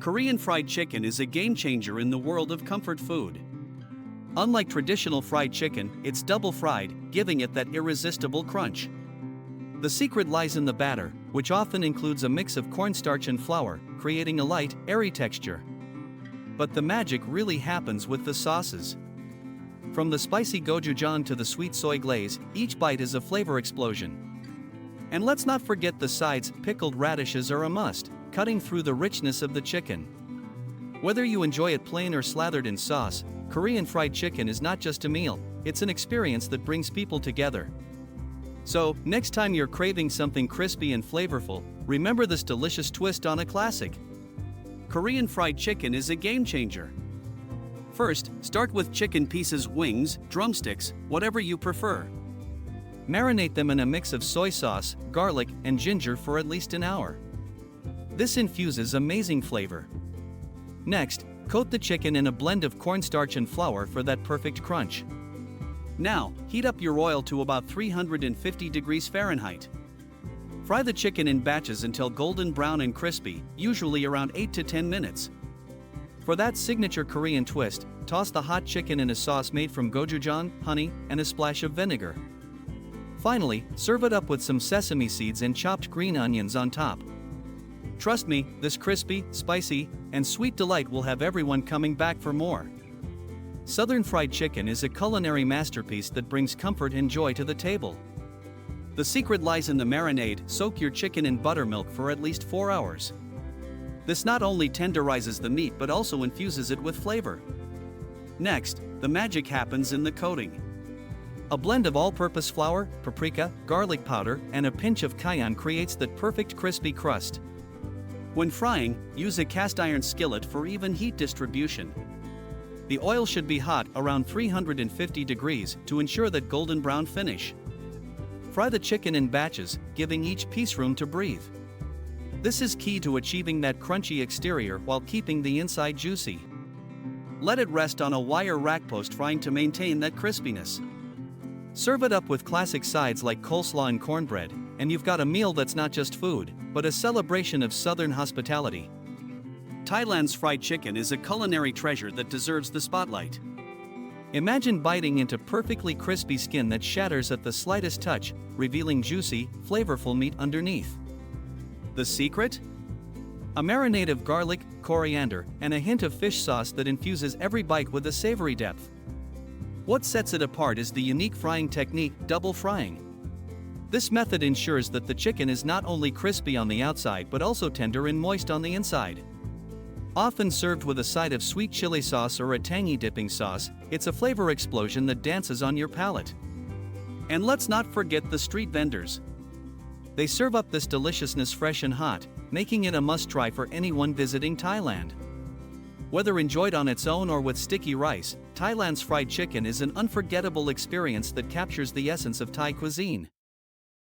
Korean fried chicken is a game changer in the world of comfort food. Unlike traditional fried chicken, it's double fried, giving it that irresistible crunch. The secret lies in the batter, which often includes a mix of cornstarch and flour, creating a light, airy texture. But the magic really happens with the sauces. From the spicy gochujang to the sweet soy glaze, each bite is a flavor explosion. And let's not forget the sides. Pickled radishes are a must, cutting through the richness of the chicken. Whether you enjoy it plain or slathered in sauce, Korean fried chicken is not just a meal, it's an experience that brings people together. So, next time you're craving something crispy and flavorful, remember this delicious twist on a classic. Korean fried chicken is a game changer. First, start with chicken pieces, wings, drumsticks, whatever you prefer. Marinate them in a mix of soy sauce, garlic, and ginger for at least an hour. This infuses amazing flavor. Next, coat the chicken in a blend of cornstarch and flour for that perfect crunch. Now, heat up your oil to about 350 degrees Fahrenheit. Fry the chicken in batches until golden brown and crispy, usually around 8 to 10 minutes. For that signature Korean twist, toss the hot chicken in a sauce made from gochujang, honey, and a splash of vinegar. Finally, serve it up with some sesame seeds and chopped green onions on top. Trust me, this crispy, spicy, and sweet delight will have everyone coming back for more. Southern fried chicken is a culinary masterpiece that brings comfort and joy to the table. The secret lies in the marinade. Soak your chicken in buttermilk for at least 4 hours. This not only tenderizes the meat but also infuses it with flavor. Next, the magic happens in the coating. A blend of all-purpose flour, paprika, garlic powder, and a pinch of cayenne creates that perfect crispy crust. When frying, use a cast iron skillet for even heat distribution. The oil should be hot, around 350 degrees, to ensure that golden brown finish. Fry the chicken in batches, giving each piece room to breathe. This is key to achieving that crunchy exterior while keeping the inside juicy. Let it rest on a wire rack post frying to maintain that crispiness. Serve it up with classic sides like coleslaw and cornbread, and you've got a meal that's not just food, but a celebration of Southern hospitality. Thailand's fried chicken is a culinary treasure that deserves the spotlight. Imagine biting into perfectly crispy skin that shatters at the slightest touch, revealing juicy, flavorful meat underneath. The secret? A marinade of garlic, coriander, and a hint of fish sauce that infuses every bite with a savory depth. What sets it apart is the unique frying technique, double frying. This method ensures that the chicken is not only crispy on the outside but also tender and moist on the inside. Often served with a side of sweet chili sauce or a tangy dipping sauce, it's a flavor explosion that dances on your palate. And let's not forget the street vendors. They serve up this deliciousness fresh and hot, making it a must-try for anyone visiting Thailand. Whether enjoyed on its own or with sticky rice, Thailand's fried chicken is an unforgettable experience that captures the essence of Thai cuisine.